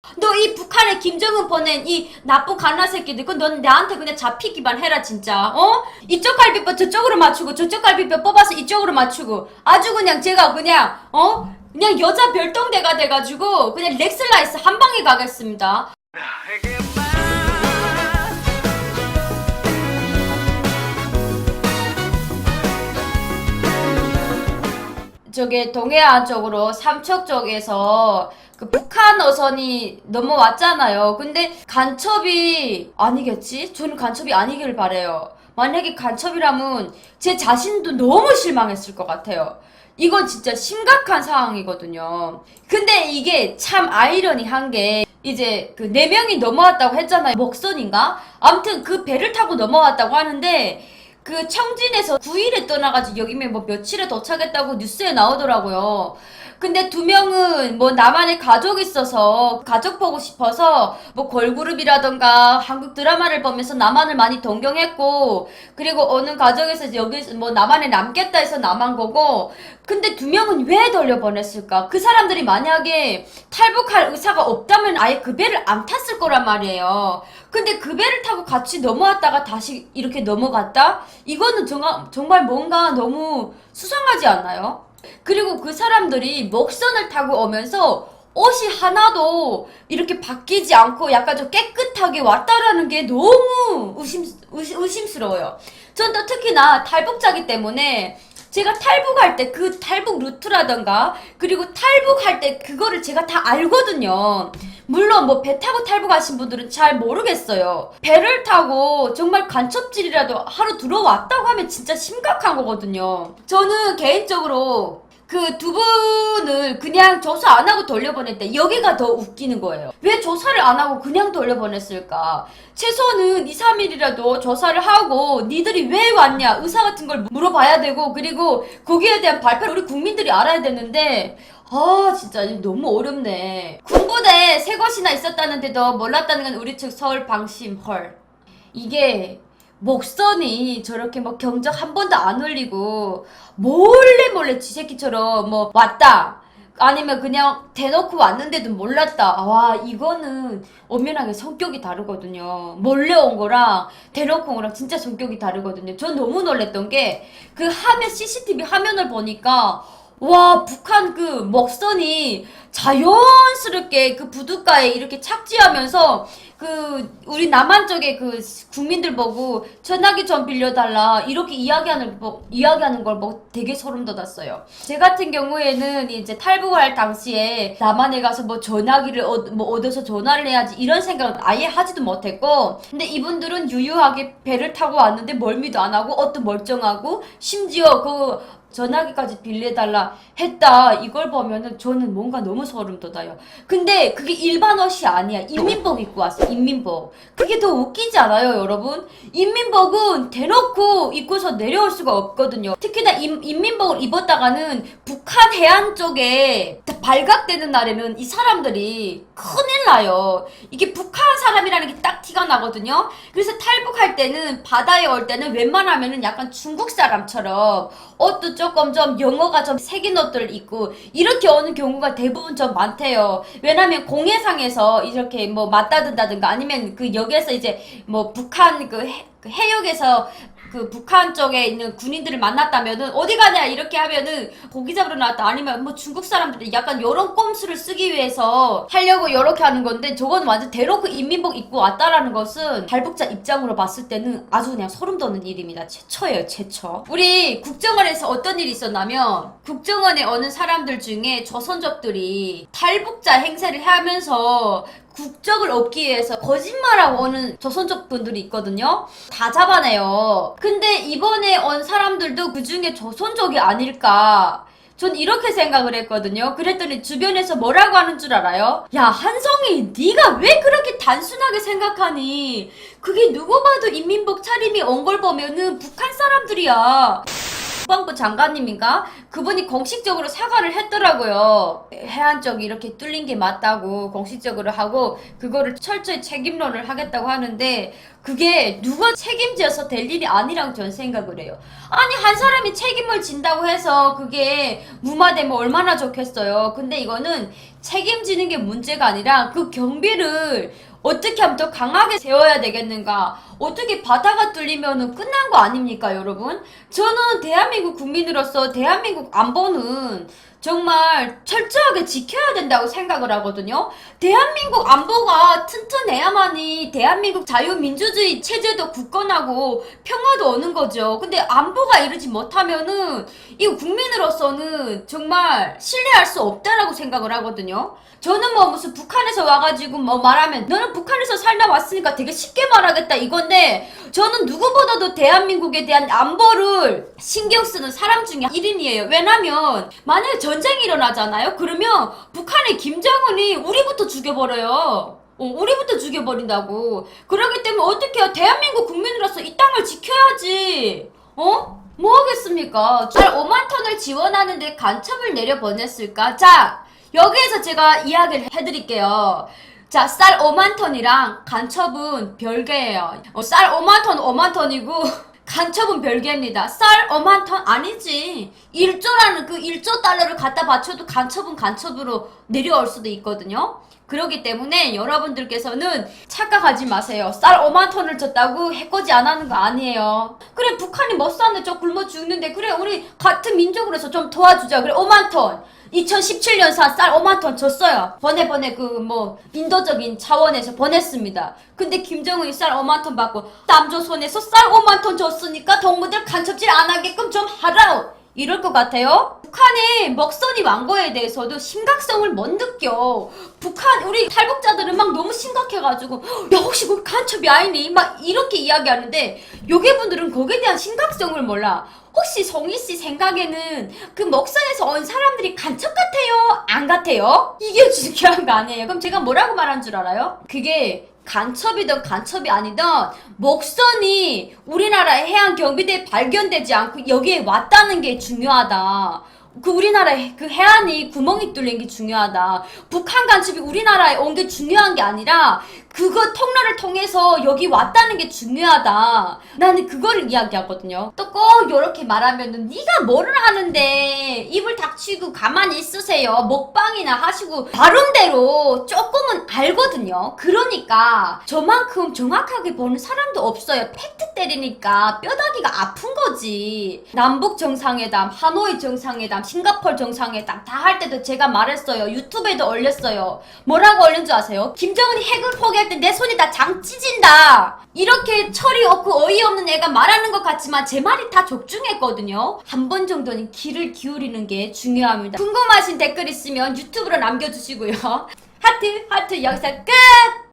너 이 북한에 김정은 보낸 이 나쁜 갓나 새끼들, 넌 나한테 그냥 잡히기만 해라, 진짜. 어? 이쪽 갈비뼈 저쪽으로 맞추고, 저쪽 갈비뼈 뽑아서 이쪽으로 맞추고, 아주 그냥 제가 그냥, 그냥 여자 별똥대가 돼가지고, 그냥 렉슬라이스 한 방에 가겠습니다. 저게 동해안 쪽으로 삼척 쪽에서 그 북한 어선이 넘어왔잖아요. 근데 간첩이 아니겠지? 저는 간첩이 아니길 바래요. 만약에 간첩이라면 제 자신도 너무 실망했을 것 같아요. 이건 진짜 심각한 상황이거든요. 근데 이게 참 아이러니한 게 이제 그 4명이 넘어왔다고 했잖아요. 목선인가? 아무튼 그 배를 타고 넘어왔다고 하는데 그 청진에서 9일에 떠나가지고 여기면 뭐 며칠에 도착했다고 뉴스에 나오더라고요. 근데 2명은 뭐 나만의 가족이 있어서 가족 보고 싶어서 뭐 걸그룹이라던가 한국 드라마를 보면서 남한을 많이 동경했고, 그리고 어느 가족에서 여기 뭐 남한에 남겠다 해서 남한 거고. 근데 2명은 왜 돌려보냈을까? 그 사람들이 만약에 탈북할 의사가 없다면 아예 그 배를 안 탔을 거란 말이에요. 근데 그 배를 타고 같이 넘어왔다가 다시 이렇게 넘어갔다? 이거는 정말 뭔가 너무 수상하지 않나요? 그리고 그 사람들이 목선을 타고 오면서 옷이 하나도 이렇게 바뀌지 않고 약간 좀 깨끗하게 왔다라는 게 너무 의심스러워요. 전 또 특히나 탈북자기 때문에 제가 탈북할 때 그 탈북 루트라던가, 그리고 탈북할 때 그거를 제가 다 알거든요. 물론 뭐 배 타고 탈북하신 분들은 잘 모르겠어요. 배를 타고 정말 간첩질이라도 하러 들어왔다고 하면 진짜 심각한 거거든요. 저는 개인적으로 그 2분을 그냥 조사 안 하고 돌려보냈대. 여기가 더 웃기는 거예요. 왜 조사를 안 하고 그냥 돌려보냈을까? 최소는 2, 3일이라도 조사를 하고 니들이 왜 왔냐, 의사 같은 걸 물어봐야 되고, 그리고 거기에 대한 발표를 우리 국민들이 알아야 되는데, 진짜 너무 어렵네. 군부대 3곳이나 있었다는데도 몰랐다는 건 우리 측 서울 방심. 헐. 이게 목선이 저렇게 뭐 경적 한 번도 안 올리고 몰래 지새끼처럼 뭐 왔다, 아니면 그냥 대놓고 왔는데도 몰랐다. 와, 이거는 엄연하게 성격이 다르거든요. 몰래 온 거랑 대놓고 온 거랑 진짜 성격이 다르거든요. 전 너무 놀랬던 게 그 화면, CCTV 화면을 보니까 와, 북한 그 먹선이 자연스럽게 그 부둣가에 이렇게 착지하면서 그 우리 남한 쪽에 그 국민들 보고 전화기 좀 빌려달라 이렇게 이야기하는 걸 보고 되게 소름 돋았어요. 제 같은 경우에는 이제 탈북할 당시에 남한에 가서 뭐 전화기를 얻어서 전화를 해야지 이런 생각을 아예 하지도 못했고, 근데 이분들은 유유하게 배를 타고 왔는데 멀미도 안 하고 옷도 멀쩡하고 심지어 그 전화기까지 빌려달라 했다. 이걸 보면은 저는 뭔가 너무 소름 돋아요. 근데 그게 일반 옷이 아니야. 인민복 입고 왔어. 인민복. 그게 더 웃기지 않아요, 여러분? 인민복은 대놓고 입고서 내려올 수가 없거든요. 특히나 인민복을 입었다가는 북한 해안 쪽에 발각되는 날에는 이 사람들이 큰일 나요. 이게 북한 사람이라는 게 딱 티가 나거든요. 그래서 탈북할 때는, 바다에 올 때는 웬만하면은 약간 중국 사람처럼 옷도 조금 좀 영어가 좀 새긴 옷들 입고 이렇게 오는 경우가 대부분 좀 많대요. 왜냐면 공해상에서 이렇게 뭐 맞다든다든가, 아니면 그 역에서 이제 뭐 북한 그 해역에서 그 북한 쪽에 있는 군인들을 만났다면은 어디 가냐 이렇게 하면은 고기 잡으러 나왔다, 아니면 뭐 중국 사람들이 약간 요런 꼼수를 쓰기 위해서 하려고 요렇게 하는 건데, 저건 완전 대놓고 인민복 입고 왔다라는 것은 탈북자 입장으로 봤을 때는 아주 그냥 소름 돋는 일입니다. 최초예요, 최초. 우리 국정원에서 어떤 일이 있었냐면, 국정원에 오는 사람들 중에 조선족들이 탈북자 행세를 하면서 국적을 얻기 위해서 거짓말하고 오는 조선족 분들이 있거든요. 다 잡아내요. 근데 이번에 온 사람들도 그 중에 조선족이 아닐까, 전 이렇게 생각을 했거든요. 그랬더니 주변에서 뭐라고 하는 줄 알아요? 야, 한성이, 네가 왜 그렇게 단순하게 생각하니? 그게 누구 봐도 인민복 차림이 온 걸 보면은 북한 사람들이야. 국방부 장관님인가? 그분이 공식적으로 사과를 했더라고요. 해안 쪽이 이렇게 뚫린 게 맞다고 공식적으로 하고 그거를 철저히 책임론을 하겠다고 하는데 그게 누가 책임져서 될 일이 아니라고 저는 생각을 해요. 아니 한 사람이 책임을 진다고 해서 그게 무마되면 얼마나 좋겠어요. 근데 이거는 책임지는 게 문제가 아니라 그 경비를 어떻게 하면 더 강하게 세워야 되겠는가? 어떻게 바다가 뚫리면은 끝난 거 아닙니까, 여러분? 저는 대한민국 국민으로서 대한민국 안보는 정말 철저하게 지켜야 된다고 생각을 하거든요. 대한민국 안보가 튼튼해야만이 대한민국 자유민주주의 체제도 굳건하고 평화도 오는 거죠. 근데 안보가 이러지 못하면은 이 국민으로서는 정말 신뢰할 수 없다라고 생각을 하거든요. 저는 뭐 무슨 북한에서 와가지고 뭐 말하면 너는 북한에서 살다 왔으니까 되게 쉽게 말하겠다 이건데 저는 누구보다도 대한민국에 대한 안보를 신경 쓰는 사람 중에 1인이에요. 왜냐면 만약에 전쟁이 일어나잖아요? 그러면 북한의 김정은이 우리부터 죽여버려요. 우리부터 죽여버린다고. 그러기 때문에 어떻게 해요? 대한민국 국민으로서 이 땅을 지켜야지. 뭐 하겠습니까? 쌀 5만 톤을 지원하는데 간첩을 내려보냈을까? 자, 여기에서 제가 이야기를 해드릴게요. 자, 쌀 5만 톤이랑 간첩은 별개예요. 쌀 5만 톤 5만 톤이고 간첩은 별개입니다. 쌀 5만 톤 아니지. 1조라는 그 1조 달러를 갖다 바쳐도 간첩은 간첩으로 내려올 수도 있거든요. 그렇기 때문에 여러분들께서는 착각하지 마세요. 쌀 5만 톤을 줬다고 해코지 안 하는 거 아니에요. 그래 북한이 못 사는데 저 굶어 죽는데 그래 우리 같은 민족으로서 좀 도와주자. 그래 5만 톤. 2017년산 쌀 5만 톤 줬어요. 그 인도적인 차원에서 보냈습니다. 근데 김정은이 쌀 5만 톤 받고 남조선에서 쌀 5만 톤 줬으니까 동무들 간첩질 안 하게끔 좀 하라고 이럴 것 같아요? 북한의 먹선이 왕거에 대해서도 심각성을 못 느껴. 북한 우리 탈북자들은 막 너무 심각해가지고 야 혹시 그 간첩이 아니니? 막 이렇게 이야기하는데 요괴분들은 거기에 대한 심각성을 몰라. 혹시 송이씨 생각에는 그 먹선에서 온 사람들이 간첩 같아요? 안 같아요? 이게 중요한 거 아니에요? 그럼 제가 뭐라고 말한 줄 알아요? 그게 간첩이든 간첩이 아니든 먹선이 우리나라의 해안 경비대에 발견되지 않고 여기에 왔다는 게 중요하다. 그 우리나라의 그 해안이 구멍이 뚫린 게 중요하다. 북한 간첩이 우리나라에 온 게 중요한 게 아니라 그거 통로를 통해서 여기 왔다는 게 중요하다. 나는 그거를 이야기하거든요. 또 꼭 이렇게 말하면은 네가 뭐를 하는데 입을 닥치고 가만히 있으세요. 먹방이나 하시고 바른대로 조금은 알거든요. 그러니까 저만큼 정확하게 보는 사람도 없어요. 팩트 때리니까 뼈다귀가 아픈 거지. 남북 정상회담, 하노이 정상회담, 싱가포르 정상회담 다 할 때도 제가 말했어요. 유튜브에도 올렸어요. 뭐라고 올린 줄 아세요? 김정은이 핵을 포기할 때 내 손이 다 장 찢은다. 이렇게 철이 없고 어이없는 애가 말하는 것 같지만 제 말이 다 적중했거든요. 한 번 정도는 귀를 기울이는 게 중요합니다. 궁금하신 댓글 있으면 유튜브로 남겨주시고요. 하트 여기서 끝!